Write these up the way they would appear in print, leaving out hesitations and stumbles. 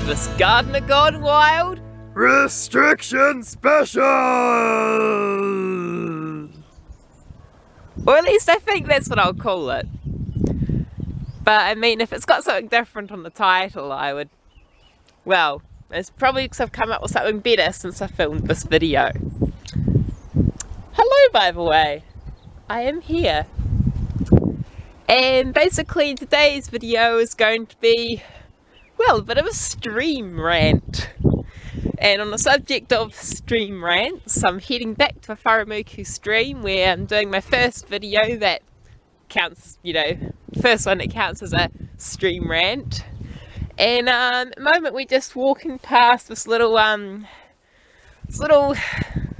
this gardener gone wild? Restriction special! Or at least I think that's what I'll call it. But I mean, if it's got something different on the title, I would... Well, it's probably because I've come up with something better since I filmed this video. Hello, by the way. I am here. And basically today's video is going to be, well, a bit of a stream rant. And on the subject of stream rants, I'm heading back to a Wharemuku stream where I'm doing my first video that counts, you know, first one that counts as a stream rant. And at the moment we're just walking past this little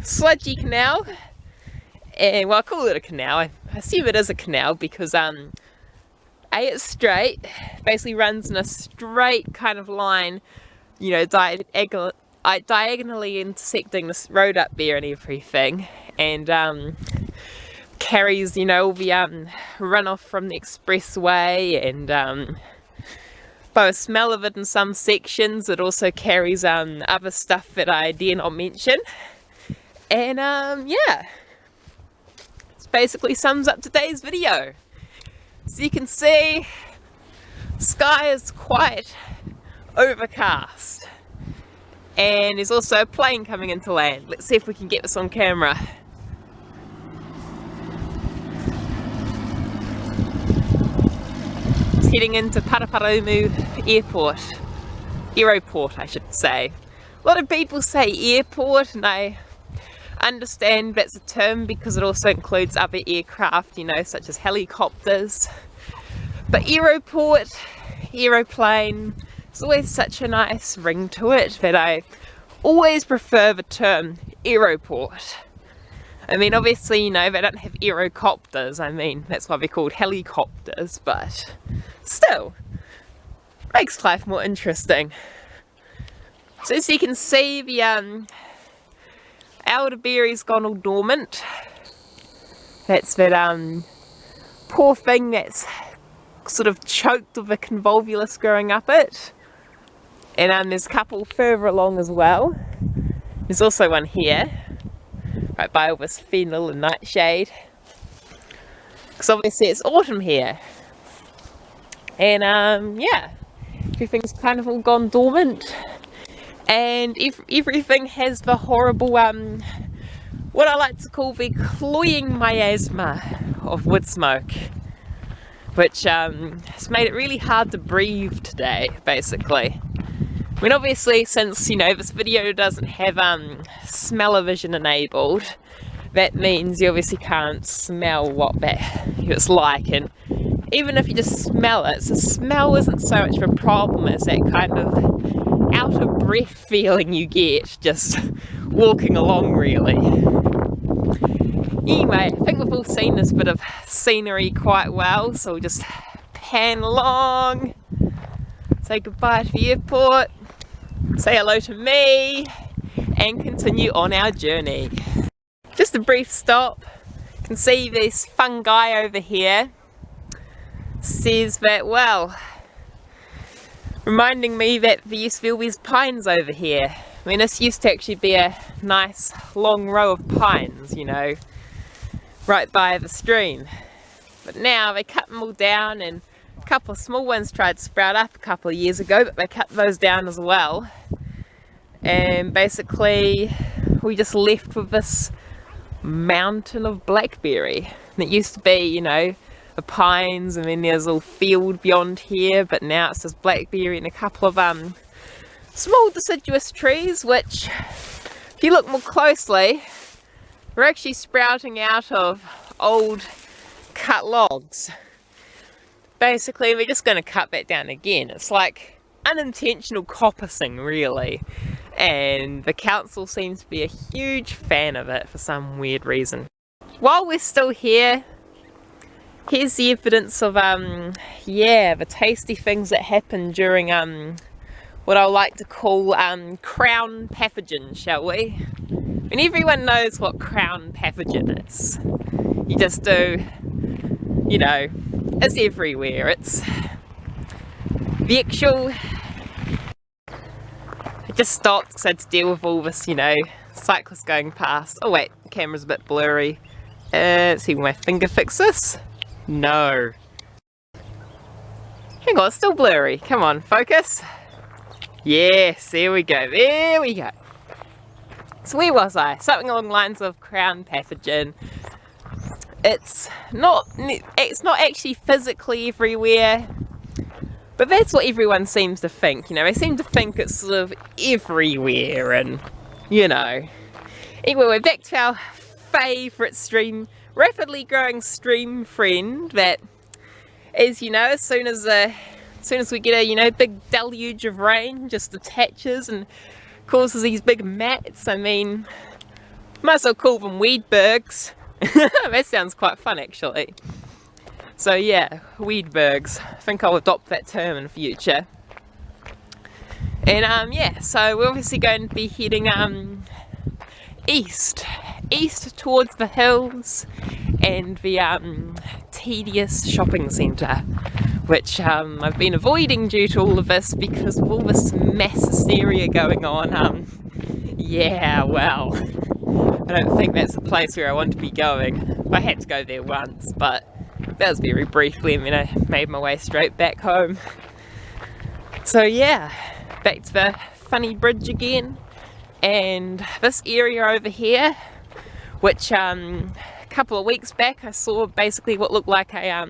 sludgy canal. And well, I call it a canal. I assume it is a canal because it's straight, basically runs in a straight kind of line, you know, diagonally intersecting this road up there and everything, and carries, you know, all the runoff from the expressway, and by the smell of it in some sections it also carries other stuff that I dare not mention. And yeah, it basically sums up today's video. So you can see the sky is quite overcast, and there's also a plane coming into land. Let's see if we can get this on camera. It's heading into Aeroport I should say. A lot of people say airport, and I understand that's a term because it also includes other aircraft, you know, such as helicopters. But aeroport, aeroplane, it's always such a nice ring to it that I always prefer the term aeroport. I mean, obviously, you know, they don't have aerocopters. I mean, that's why they're called helicopters, but still, makes life more interesting. So as you can see, the elderberry's gone all dormant. That's that poor thing that's sort of choked with a convolvulus growing up it. And there's a couple further along as well. There's also one here, right by all this fennel and nightshade. Because obviously it's autumn here. And yeah, everything's kind of all gone dormant. And everything has the horrible, what I like to call the cloying miasma of wood smoke, which has made it really hard to breathe today, basically. I mean, obviously, since, you know, this video doesn't have smell-o-vision enabled, that means you obviously can't smell what it's like, and even if you just smell it, the smell isn't so much of a problem as that kind of out of breath feeling you get just walking along, really. Anyway, I think we've all seen this bit of scenery quite well, so we'll just pan along, say goodbye to the airport, say hello to me, and continue on our journey. Just a brief stop. You can see this fungi over here says that, well, reminding me that there used to be all these pines over here. I mean, this used to actually be a nice long row of pines, you know, right by the stream. But now they cut them all down, and a couple of small ones tried to sprout up a couple of years ago, but they cut those down as well. And basically we just left with this mountain of blackberry. And it used to be, you know, the pines, and then there's all field beyond here, but now it's just blackberry and a couple of small deciduous trees, which, if you look more closely, are actually sprouting out of old cut logs. Basically, we're just going to cut that down again. It's like unintentional coppicing, really, and the council seems to be a huge fan of it for some weird reason. While we're still here, here's the evidence of yeah, the tasty things that happen during what I like to call crown pathogen, shall we? And everyone knows what crown pathogen is. You just do, you know, it's everywhere. It's the actual just stopped because I had to deal with all this, you know, cyclists going past. Oh wait, the camera's a bit blurry. Let's see, will my finger fix this? No. Hang on, it's still blurry. Come on, focus. Yes, there we go, there we go. So where was I? Something along the lines of crown pathogen. It's not actually physically everywhere, but that's what everyone seems to think, you know. They seem to think it's sort of everywhere and, you know. Anyway, we're back to our favourite stream, rapidly growing stream friend that is, you know, as soon as we get a, you know, big deluge of rain, just attaches and causes these big mats. I mean, might as well call them weedbergs. That sounds quite fun actually. So yeah, weedbergs. I think I'll adopt that term in the future. And yeah, so we're obviously going to be heading east towards the hills and the tedious shopping centre, which I've been avoiding due to all of this because of all this mass hysteria going on. Yeah, well, I don't think that's a place where I want to be going. I had to go there once, but that was very briefly, and then I made my way straight back home. So yeah, back to the funny bridge again, and this area over here, which a couple of weeks back I saw basically what looked like a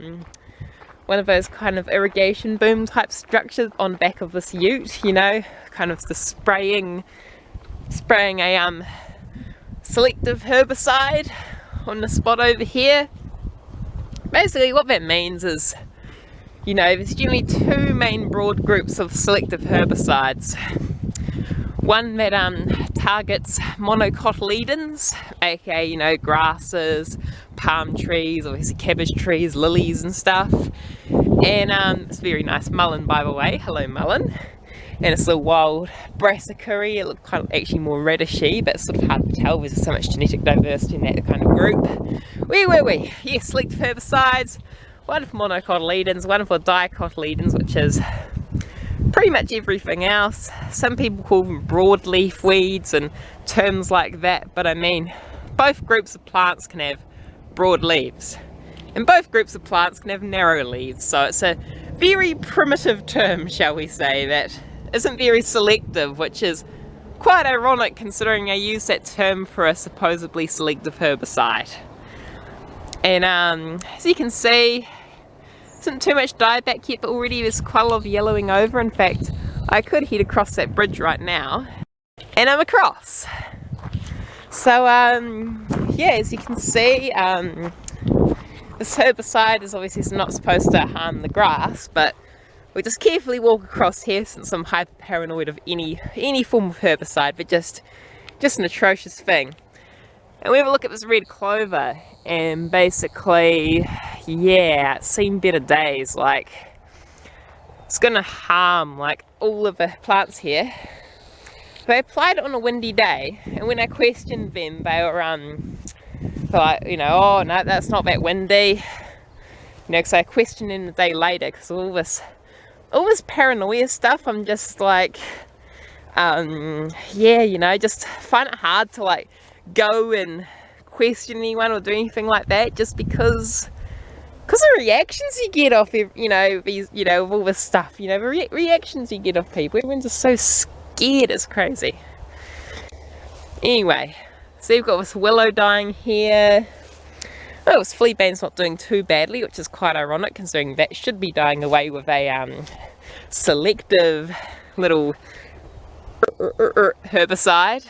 one of those kind of irrigation boom type structures on the back of this ute, you know, kind of the spraying a selective herbicide on the spot over here. Basically what that means is, you know, there's generally two main broad groups of selective herbicides. One that targets monocotyledons, aka, you know, grasses, palm trees, obviously cabbage trees, lilies and stuff. And it's very nice mullein, by the way. Hello mullein. And it's a wild brassicary. It looks kind of actually more reddishy, but it's sort of hard to tell. There's so much genetic diversity in that kind of group. Yes, selective herbicides. One for monocotyledons, one for dicotyledons, which is pretty much everything else. Some people call them broadleaf weeds and terms like that, but I mean, both groups of plants can have broad leaves, and both groups of plants can have narrow leaves. So it's a very primitive term, shall we say, that isn't very selective, which is quite ironic considering I use that term for a supposedly selective herbicide. And as you can see, isn't too much dieback yet, but already there's quite a lot of yellowing over. In fact, I could head across that bridge right now, and I'm across. So yeah, as you can see, this herbicide is obviously not supposed to harm the grass, but we just carefully walk across here since I'm hyper paranoid of any form of herbicide, but just an atrocious thing. And we have a look at this red clover, and basically, yeah, it's seen better days. Like, it's gonna harm like all of the plants here. They applied it on a windy day, and when I questioned them, they were like, you know, oh no, that's not that windy. You know, because I questioned them the day later because all this paranoia stuff. I'm just like, yeah, you know, just find it hard to like go and question anyone or do anything like that, just because the reactions you get off, you know, these, you know, all this stuff, you know, the reactions you get off people, everyone's just so scared, it's crazy. Anyway, so you've got this willow dying here. Oh, this fleabane's not doing too badly, which is quite ironic considering that should be dying away with a selective little herbicide.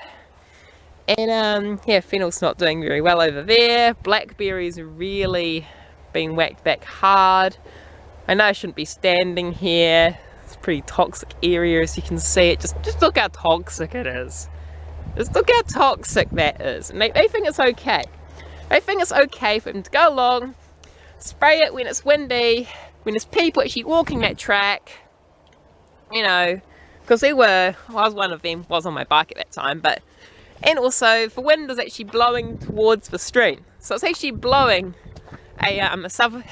And yeah, fennel's not doing very well over there. Blackberries are really being whacked back hard. I know I shouldn't be standing here. It's a pretty toxic area, as you can see. It just look how toxic it is. Just look how toxic that is. And they think it's okay. They think it's okay for them to go along, spray it when it's windy, when there's people actually walking that track, you know, because I was one of them, was on my bike at that time, but, and also the wind is actually blowing towards the stream. So it's actually blowing a south,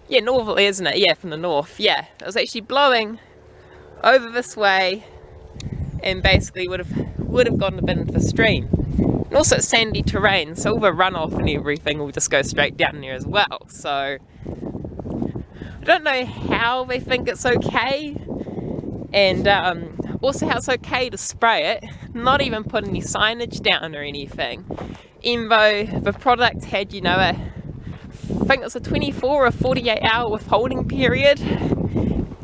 yeah, northerly, isn't it? Yeah, from the north, yeah. It was actually blowing over this way and basically would have gone a bit into the stream. And also it's sandy terrain, so all the runoff and everything will just go straight down there as well. So I don't know how they think it's okay, and also how it's okay to spray it, not even put any signage down or anything, even though the product had, you know, I think it was a 24 or 48 hour withholding period.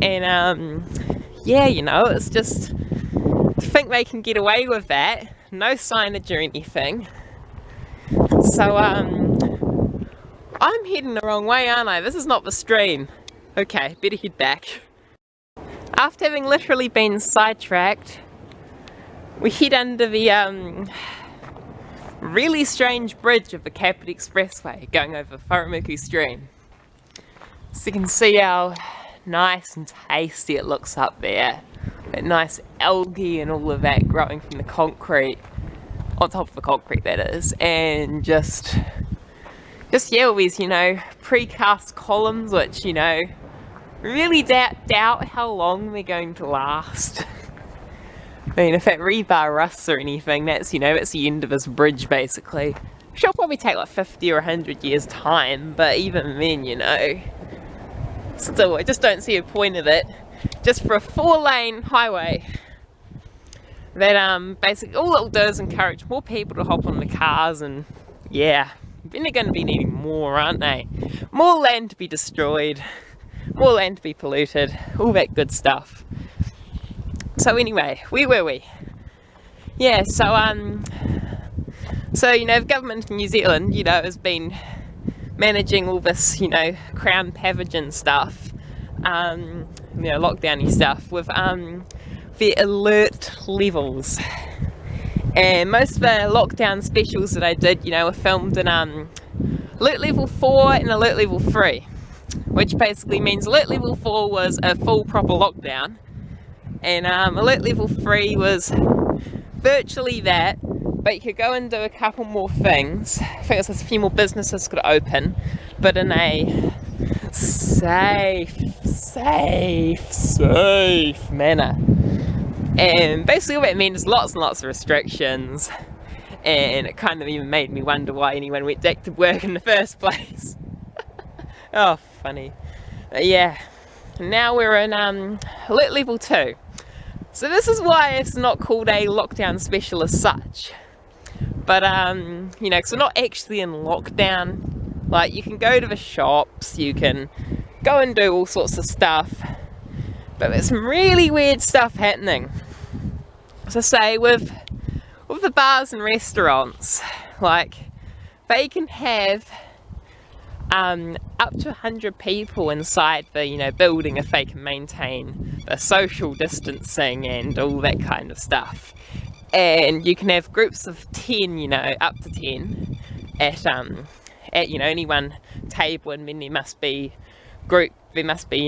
And yeah, you know, it's just to think they can get away with that, no signage or anything. So I'm heading the wrong way, aren't I? This is not the stream. Okay, better head back. After having literally been sidetracked, we head under the really strange bridge of the Kapiti Expressway going over Wharemuku stream. So you can see how nice and tasty it looks up there. That nice algae and all of that growing from the concrete, on top of the concrete that is, and just yeah, all these, you know, precast columns which, you know, really doubt how long they're going to last. I mean, if that rebar rusts or anything, that's, you know, that's the end of this bridge basically. It'll probably take like 50 or 100 years time, but even then, you know, still, I just don't see a point of it. Just for a 4-lane highway that basically all it'll do is encourage more people to hop on the cars, and yeah, then they're going to be needing more, aren't they? More land to be destroyed, more land to be polluted, all that good stuff. So anyway, where were we? Yeah, so you know, the government in New Zealand, you know, has been managing all this, you know, crown pathogen stuff, you know, lockdowny stuff with the alert levels. And most of the lockdown specials that I did, you know, were filmed in alert level 4 and alert level 3, which basically means alert level 4 was a full proper lockdown, and alert level 3 was virtually that, but you could go and do a couple more things. I think there's a few more businesses could open, but in a safe manner. And basically all that meant is lots and lots of restrictions, and it kind of even made me wonder why anyone went back to work in the first place. Oh, funny. But yeah, now we're in alert level 2. So this is why it's not called a lockdown special as such. But you know, because we're not actually in lockdown. Like, you can go to the shops, you can go and do all sorts of stuff, but there's some really weird stuff happening. So say with the bars and restaurants, like, they can have up to 100 people inside the, you know, building if they can maintain the social distancing and all that kind of stuff. And you can have groups of 10, you know, up to 10 at you know, any one table, and then there must be, you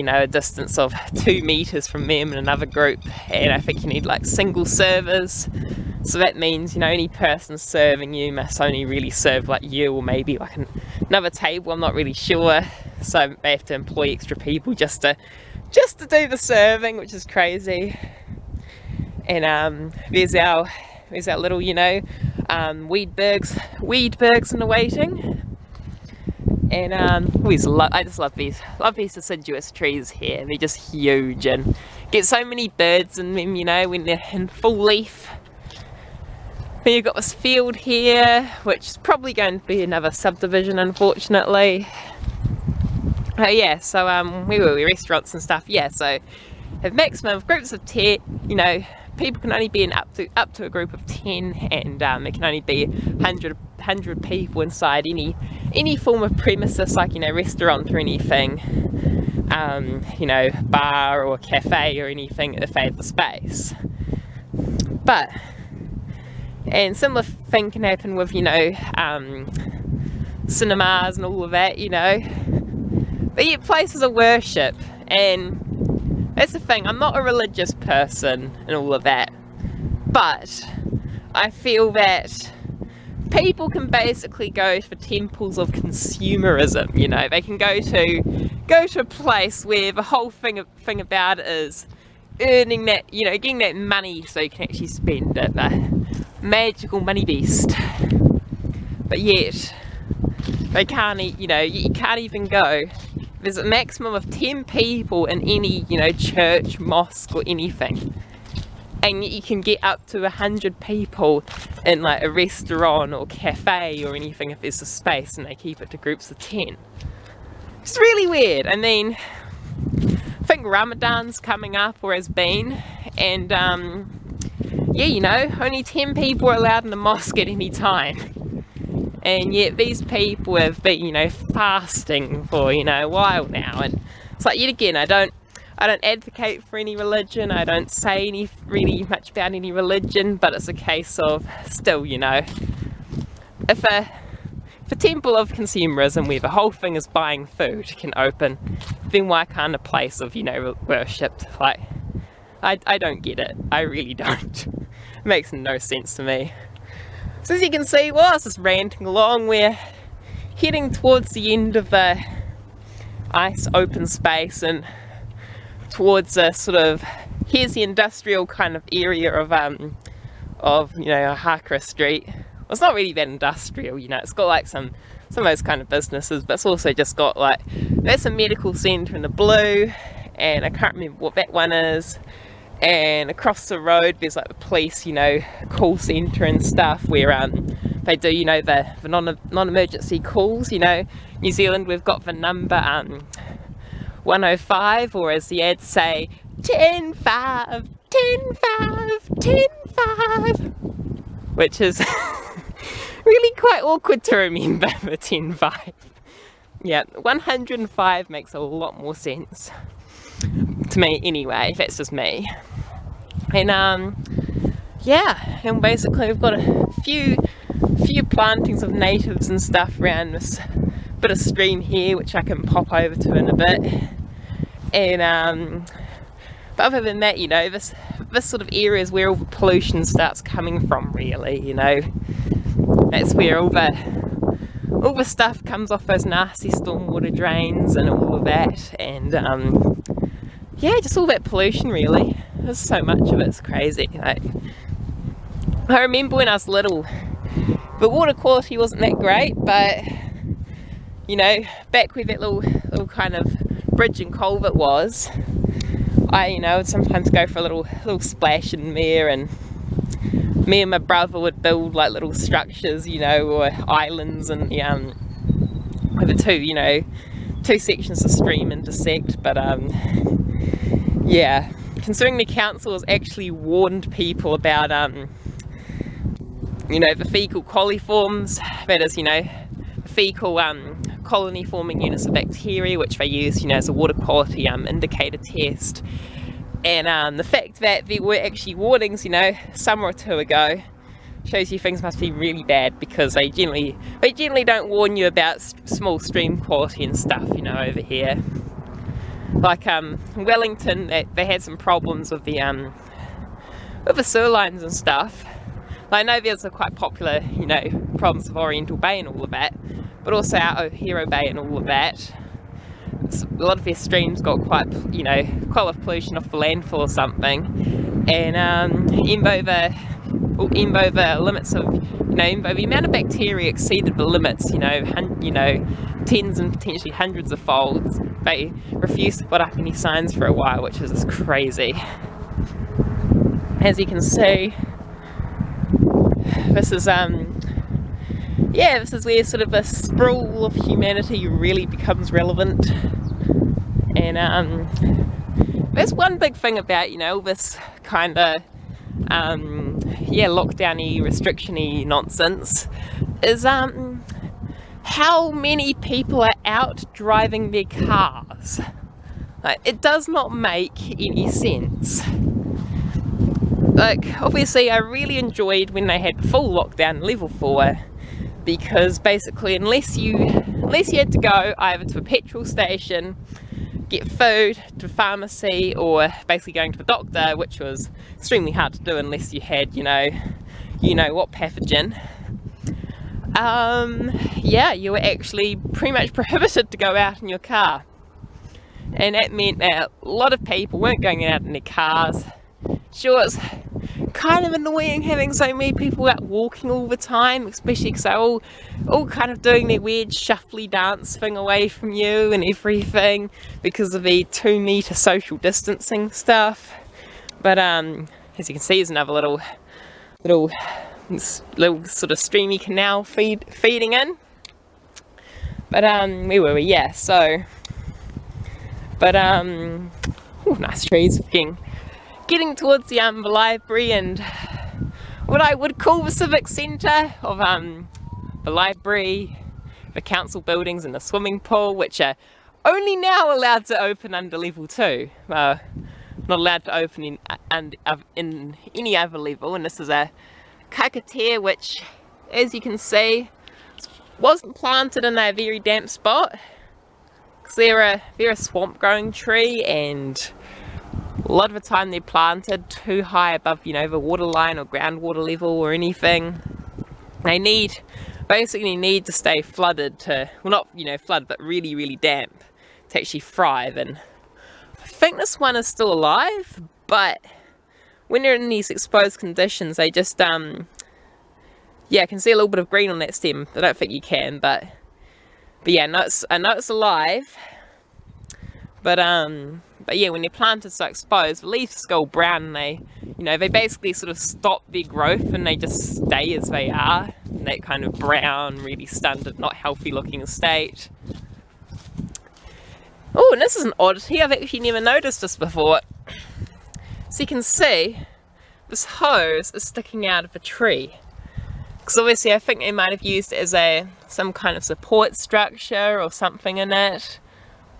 know, a distance of 2 meters from them and another group, and I think you need like single servers. So that means, you know, any person serving you must only really serve like you, or maybe like another table, I'm not really sure. So they have to employ extra people just to do the serving, which is crazy. And there's our little, you know, weedbergs in the waiting. And I just love these deciduous trees here. They're just huge and get so many birds in them, you know, when they're in full leaf. Then you've got this field here, which is probably going to be another subdivision, unfortunately. Yeah, so where were we? Restaurants and stuff. Yeah, so have maximum of groups of 10, you know, people can only be in up to a group of 10, and it can only be 100 people inside any form of premises, like, you know, restaurant or anything, you know, bar or cafe or anything, if they have the space. But, and similar thing can happen with, you know, cinemas and all of that, you know, but yet places of worship. And that's the thing, I'm not a religious person and all of that, but I feel that people can basically go to temples of consumerism, you know. They can go to a place where the whole thing about it is earning that, you know, getting that money so you can actually spend it. The magical money beast. But yet, they can't, you know, you can't even go. There's a maximum of 10 people in any, you know, church, mosque or anything. And you can get up to 100 people in like a restaurant or cafe or anything if there's a space, and they keep it to groups of 10. It's really weird. And then I think Ramadan's coming up or has been, and yeah, you know, only 10 people are allowed in the mosque at any time. And yet these people have been, you know, fasting for, you know, a while now. And it's like, yet again, I don't advocate for any religion, I don't say really much about any religion, but it's a case of still, you know, if a temple of consumerism where the whole thing is buying food can open, then why can't a place of, you know, worship, like, I don't get it, I really don't. It makes no sense to me. So as you can see, while I was just ranting along, we're heading towards the end of the ice open space and towards a sort of, here's the industrial kind of area of you know, Hakra Street. Well, it's not really that industrial, you know, it's got like some of those kind of businesses, but it's also just got like, that's a medical centre in the blue, and I can't remember what that one is. And across the road there's like the police, you know, call centre and stuff where they do, you know, the non-emergency calls. You know, New Zealand, we've got the number 105, or as the ads say, 10-5, 10-5, 10-5, which is really quite awkward to remember, the 10-5. Yeah, 105 makes a lot more sense to me anyway, that's just me. And yeah, and basically we've got a few plantings of natives and stuff around this bit of stream here, which I can pop over to in a bit. And but other than that, you know, this sort of area is where all the pollution starts coming from, really, you know. That's where all the stuff comes off those nasty stormwater drains and all of that. And yeah, just all that pollution, really. There's so much of it, it's crazy. Like, I remember when I was little, the water quality wasn't that great, but you know, back where that little kind of bridge and culvert was, I, you know, would sometimes go for a little splash in there, and me and my brother would build like little structures, you know, or islands, and with the two sections of stream intersect. But yeah, considering the council has actually warned people about you know, the fecal coliforms, that is, you know, fecal colony forming units of bacteria, which they use, you know, as a water quality indicator test. And the fact that there were actually warnings, you know, a summer or two ago, shows you things must be really bad, because they generally don't warn you about small stream quality and stuff, you know, over here. Like Wellington, they had some problems with the sewer lines and stuff. I know there's a quite popular, you know, problems with Oriental Bay and all of that, but also out Hero Bay and all of that. A lot of their streams got quite, you know, quite a lot of pollution off the landfill or something. And Embo, the limits of, you know, Embo, the amount of bacteria exceeded the limits, you know, tens and potentially hundreds of folds. They refused to put up any signs for a while, which is just crazy. As you can see, this is yeah, this is where sort of a sprawl of humanity really becomes relevant. And there's one big thing about, you know, all this kind of yeah, lockdowny, restriction-y nonsense is how many people are out driving their cars. Like, it does not make any sense. Like, obviously I really enjoyed when they had full lockdown level 4, because basically unless you had to go either to a petrol station, get food, to a pharmacy, or basically going to the doctor, which was extremely hard to do unless you had, you know what pathogen, yeah, you were actually pretty much prohibited to go out in your car. and that meant that a lot of people weren't going out in their cars. Sure, it's kind of annoying having so many people out walking all the time, especially because they're all kind of doing their weird shuffly dance thing away from you and everything because of the 2-meter social distancing stuff. But as you can see, there's another little sort of streamy canal feeding in. But where were we? Yeah, so nice trees. Getting towards the library and what I would call the civic centre of the library, the council buildings and the swimming pool, which are only now allowed to open under level 2. Not allowed to open in any other level, and this is a kakatea which, as you can see, wasn't planted in a very damp spot because they're a swamp growing tree, and a lot of the time they're planted too high above, you know, the water line or groundwater level or anything. They basically need to stay flooded to, well, not, you know, flooded, but really, really damp to actually thrive. And I think this one is still alive, but when they're in these exposed conditions, they just, yeah, I can see a little bit of green on that stem. I don't think you can, but yeah, I know it's alive. But yeah, when they're planted so exposed, the leaves just go brown, and they basically sort of stop their growth and they just stay as they are, in that kind of brown, really stunted, not healthy looking state. Oh, and this is an oddity, I've actually never noticed this before. So you can see, this hose is sticking out of a tree. Because obviously I think they might have used it as some kind of support structure or something in it,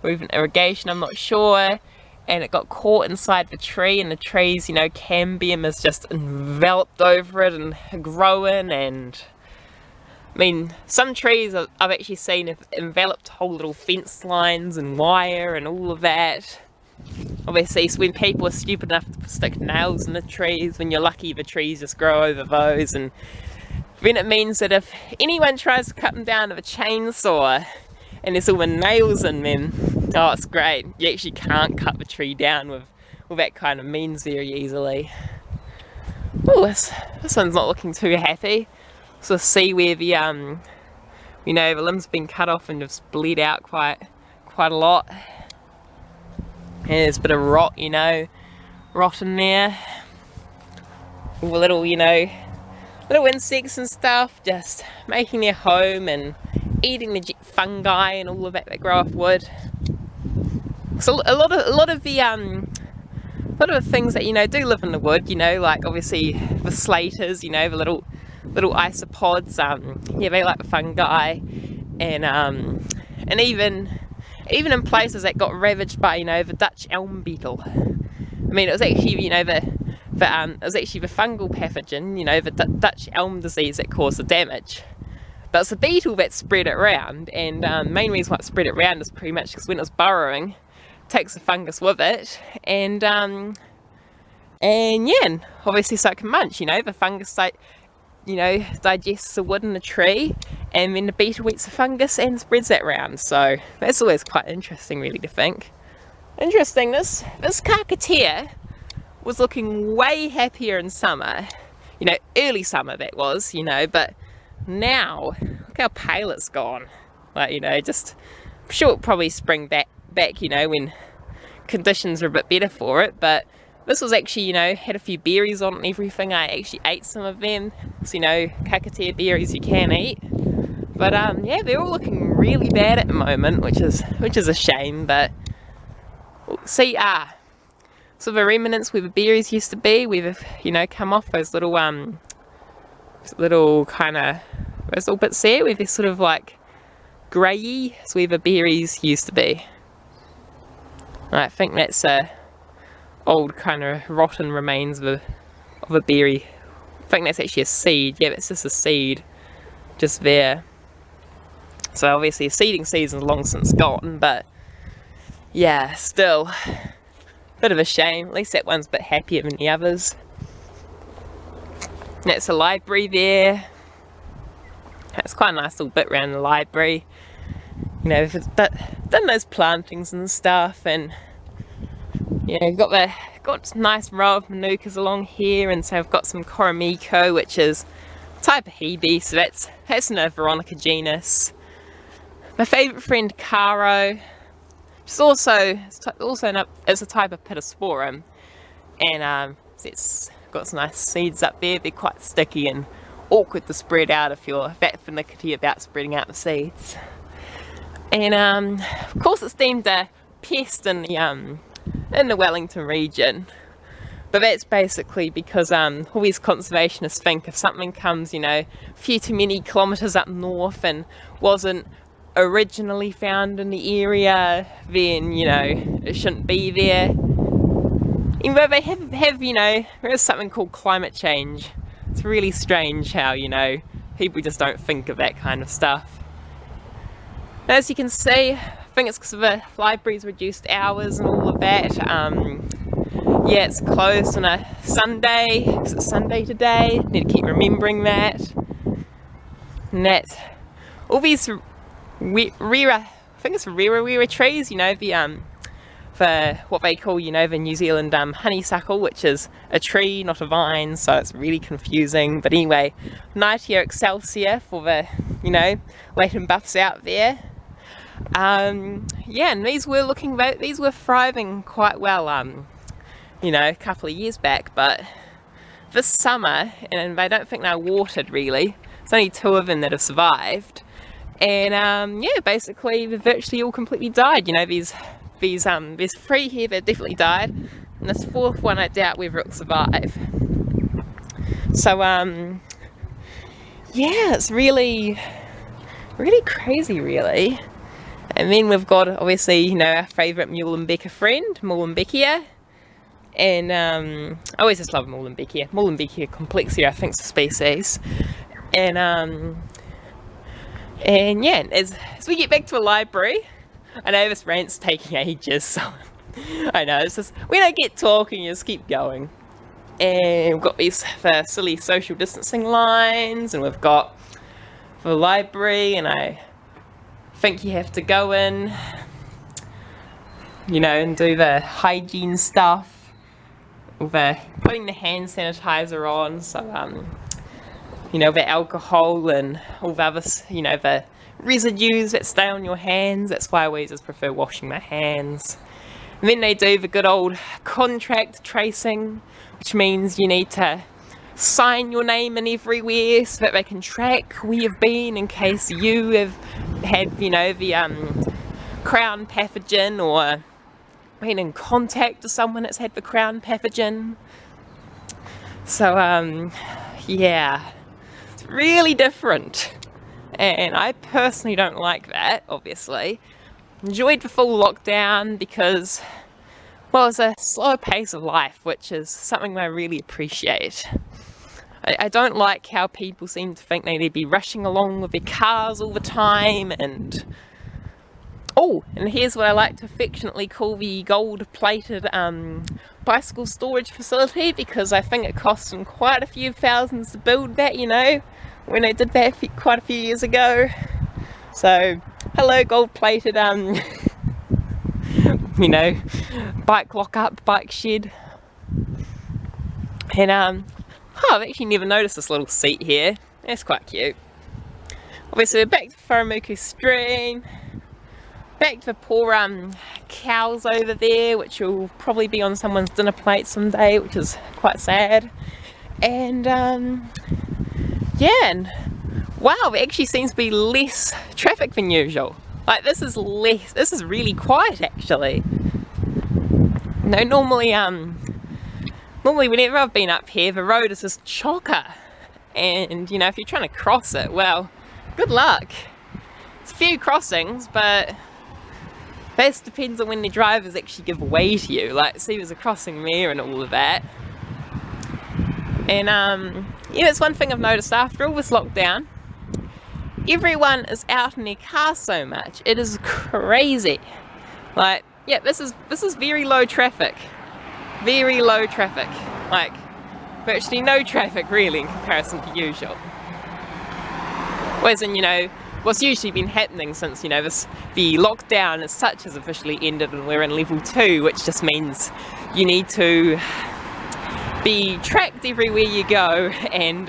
or even irrigation, I'm not sure, and it got caught inside the tree, and the tree's, you know, cambium is just enveloped over it and growing. And I mean, some trees I've actually seen have enveloped whole little fence lines and wire and all of that. Obviously, so when people are stupid enough to stick nails in the trees, when you're lucky the trees just grow over those, and then it means that if anyone tries to cut them down with a chainsaw and there's all the nails in them, oh, it's great. You actually can't cut the tree down with that kind of means very easily. Oh, this one's not looking too happy. So see where the you know, the limb's been cut off and just bled out quite a lot. And there's a bit of rot, you know, rot in there. All the little, you know, little insects and stuff just making their home and eating the fungi and all of that grow off wood. So a lot of the things that, you know, do live in the wood, you know, like obviously the slaters, you know, the little isopods, yeah, they like the fungi, and even in places that got ravaged by, you know, the Dutch elm beetle. I mean, it was actually, you know, it was actually the fungal pathogen, you know, the Dutch elm disease that caused the damage. But it's the beetle that spread it around, and the main reason why it spread it around is pretty much because when it was burrowing, it takes the fungus with it, and yeah, and obviously so it can munch, you know, the fungus, you know, digests the wood in the tree, and then the beetle eats the fungus and spreads that around. So that's always quite interesting, really, to think. Interesting, this kakatea was looking way happier in summer, you know, early summer that was, you know, but now look how pale it's gone. Like, you know, just, I'm sure it'll probably spring back, you know, when conditions are a bit better for it. But this was actually, you know, had a few berries on it and everything. I actually ate some of them, so, you know, kakatea berries you can eat. But yeah, they're all looking really bad at the moment, which is a shame. But see, so the remnants where the berries used to be, we've, you know, come off those little kind of, those little bits there where they're sort of like greyy, so where the berries used to be. I think that's old kind of rotten remains of a berry. I think that's actually a seed. Yeah, that's just a seed just there. So obviously the seeding season's long since gone, but yeah, still bit of a shame. At least that one's a bit happier than the others. That's a library there. It's quite a nice little bit around the library. You know, done those plantings and stuff, and you know, got some nice row of manukas along here, and so I've got some Wharemuku, which is a type of hebe, so that's in a Veronica genus. My favourite friend Caro, which is also is a type of Pittosporum, and it's got some nice seeds up there. They're quite sticky and awkward to spread out if you're that finicky about spreading out the seeds. And of course it's deemed a pest in the Wellington region, but that's basically because all these conservationists think if something comes, you know, a few too many kilometres up north and wasn't originally found in the area, then, you know, it shouldn't be there. Even though they have, you know, there is something called climate change. It's really strange how, you know, people just don't think of that kind of stuff. As you can see, I think it's because of the library's reduced hours and all of that. Yeah, it's closed on a Sunday, because it's Sunday today. Need to keep remembering that. And that, all these rare trees, you know, for what they call, you know, the New Zealand honeysuckle, which is a tree, not a vine, so it's really confusing. But anyway, Nightio excelsior for the, you know, Latin buffs out there. Yeah, and these were thriving quite well, you know, a couple of years back, but this summer, and I don't think they're watered really, there's only 2 of them that have survived, and yeah, basically they've virtually all completely died. You know, there's 3 here that definitely died, and this 4th one I doubt whether it'll survive. So yeah, it's really crazy really. And then we've got, obviously, you know, our favourite Muehlenbecker friend, Muehlenbeckia. And I always just love Muehlenbeckia. Muehlenbeckia complexia, I think, is a species. And yeah, as we get back to the library, I know this rant's taking ages, so I know, it's just, when I get talking, you just keep going. And we've got these silly social distancing lines, and we've got the library, and I think you have to go in, you know, and do the hygiene stuff, with putting the hand sanitizer on, so you know, the alcohol and all the other, you know, the residues that stay on your hands. That's why I always just prefer washing my hands. And then they do the good old contract tracing, which means you need to sign your name in everywhere so that they can track where you've been in case you have had, you know, the crown pathogen or been in contact with someone that's had the crown pathogen. So yeah, it's really different, and I personally don't like that, obviously. Enjoyed the full lockdown because, well, it's a slower pace of life, which is something I really appreciate. I don't like how people seem to think they need to be rushing along with their cars all the time, and oh, and here's what I like to affectionately call the gold-plated bicycle storage facility, because I think it cost them quite a few thousands to build that, you know, when they did that quite a few years ago. So, hello gold-plated, you know, bike lock-up, bike shed. And oh, I've actually never noticed this little seat here. That's quite cute. Obviously we're back to Wharemuku stream. Back to the poor cows over there, which will probably be on someone's dinner plate someday, which is quite sad. And yeah, and wow, there actually seems to be less traffic than usual. Like, this is really quiet actually. No, normally whenever I've been up here, the road is just chocker, and you know, if you're trying to cross it, well, good luck. It's a few crossings, but that depends on when the drivers actually give way to you. Like, see, there's a crossing there and all of that. And yeah, that's one thing I've noticed after all this lockdown. Everyone is out in their car so much. It is crazy. Like, yeah, this is very low traffic. Very low traffic. Like, virtually no traffic really in comparison to usual. Whereas in, you know, what's usually been happening since, you know, the lockdown as such has officially ended and we're in level 2, which just means you need to be tracked everywhere you go, and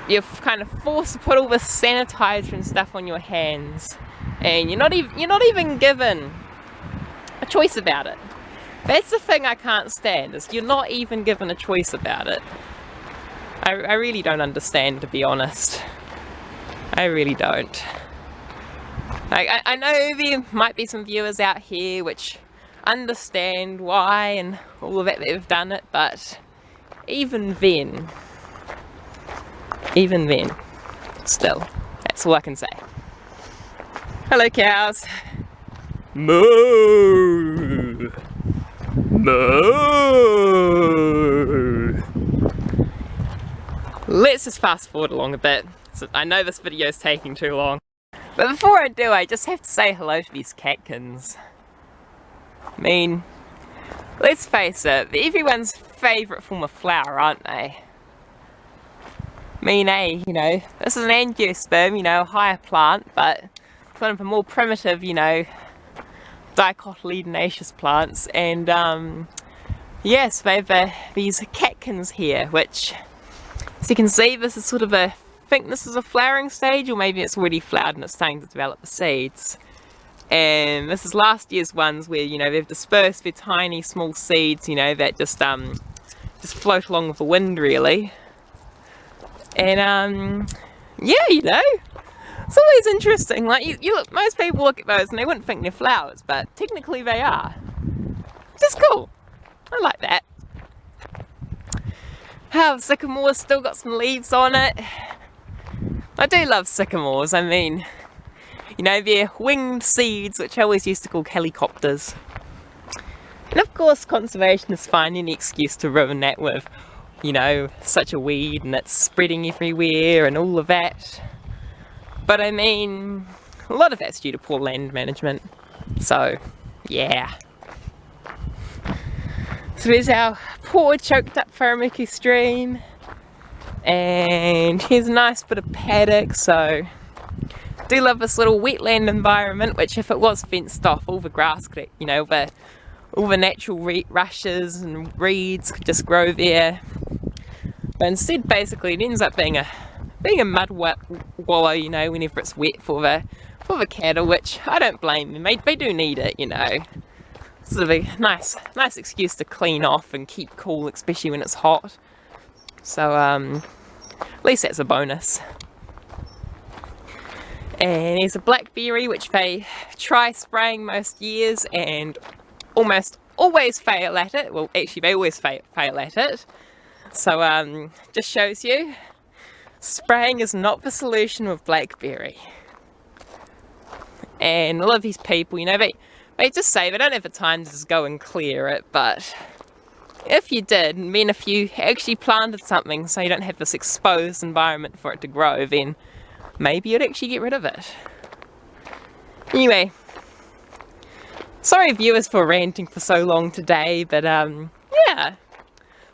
you're kind of forced to put all this sanitizer and stuff on your hands, and you're not even given a choice about it. That's the thing I can't stand, is you're not even given a choice about it. I really don't understand, to be honest. I really don't. I know there might be some viewers out here which understand why and all of that they've done it, but even then, still, that's all I can say. Hello, cows. Moo! Moo! Let's just fast forward along a bit. So I know this video is taking too long. But before I do, I just have to say hello to these catkins. I mean, let's face it, they're everyone's favourite form of flower, aren't they? I mean, you know, this is an angiosperm, you know, a higher plant, but it's one of the more primitive, you know, dicotyledonous plants. And yes, they have these catkins here, which, as you can see, this is sort of I think this is a flowering stage, or maybe it's already flowered and it's starting to develop the seeds. And this is last year's ones where, you know, they've dispersed their tiny small seeds, you know, that just float along with the wind, really. And yeah, you know, it's always interesting. Like you look, most people look at those and they wouldn't think they're flowers, but technically they are. Just cool. I like that. The sycamore's still got some leaves on it. I do love sycamores. I mean, you know, they're winged seeds, which I always used to call helicopters. And of course, conservationists find any excuse to ruin that with, you know, such a weed and it's spreading everywhere and all of that. But I mean, a lot of that's due to poor land management. So, yeah. So there's our poor choked up Wharemuku stream. And here's a nice bit of paddock, so I do love this little wetland environment, which if it was fenced off, all the grass could, you know, all the natural rushes and reeds could just grow there. But instead, basically, it ends up being a mud wallow, you know, whenever it's wet for the cattle, which I don't blame them. They do need it, you know. Sort of a nice excuse to clean off and keep cool, especially when it's hot. So at least that's a bonus. And there's a blackberry, which they try spraying most years and almost always fail at it. Well, actually they always fail at it. So just shows you, spraying is not the solution with blackberry. And a lot of these people, you know, they just say they don't have the time to just go and clear it, but if you did, and then if you actually planted something so you don't have this exposed environment for it to grow, then maybe you'd actually get rid of it. Anyway, sorry viewers for ranting for so long today, but yeah,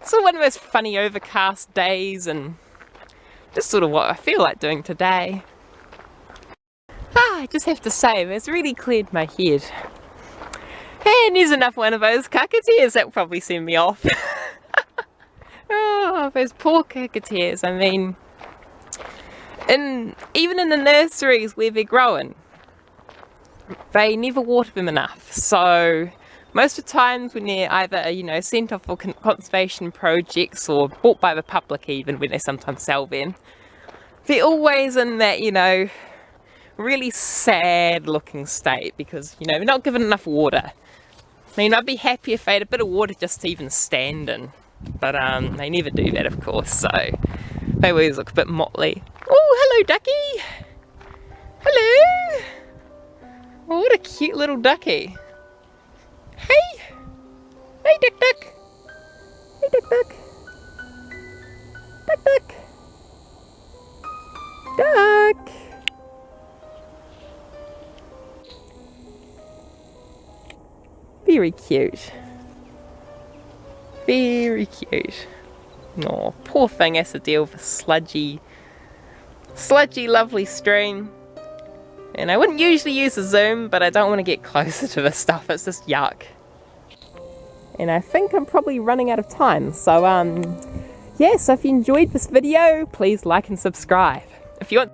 sort of one of those funny overcast days and just sort of what I feel like doing today. I just have to say, it's really cleared my head. And there's another one of those cockatiels that will probably send me off. Oh, those poor cockatiels. I mean, even in the nurseries where they're growing, they never water them enough. So most of the times when they're either, you know, sent off for conservation projects or bought by the public, even when they sometimes sell them, they're always in that, you know, really sad looking state because, you know, they're not given enough water. I mean, I'd be happy if they had a bit of water just to even stand in, but they never do that, of course, so they always look a bit motley. Oh, hello ducky! Hello! Oh, what a cute little ducky. Hey! Hey duck duck! Hey duck duck! Duck duck! Duck! Very cute. Very cute. Oh, poor thing has to deal with a sludgy sludgy, lovely stream. And I wouldn't usually use a zoom, but I don't want to get closer to this stuff, it's just yuck. And I think I'm probably running out of time, so yeah, so if you enjoyed this video, please like and subscribe. If you want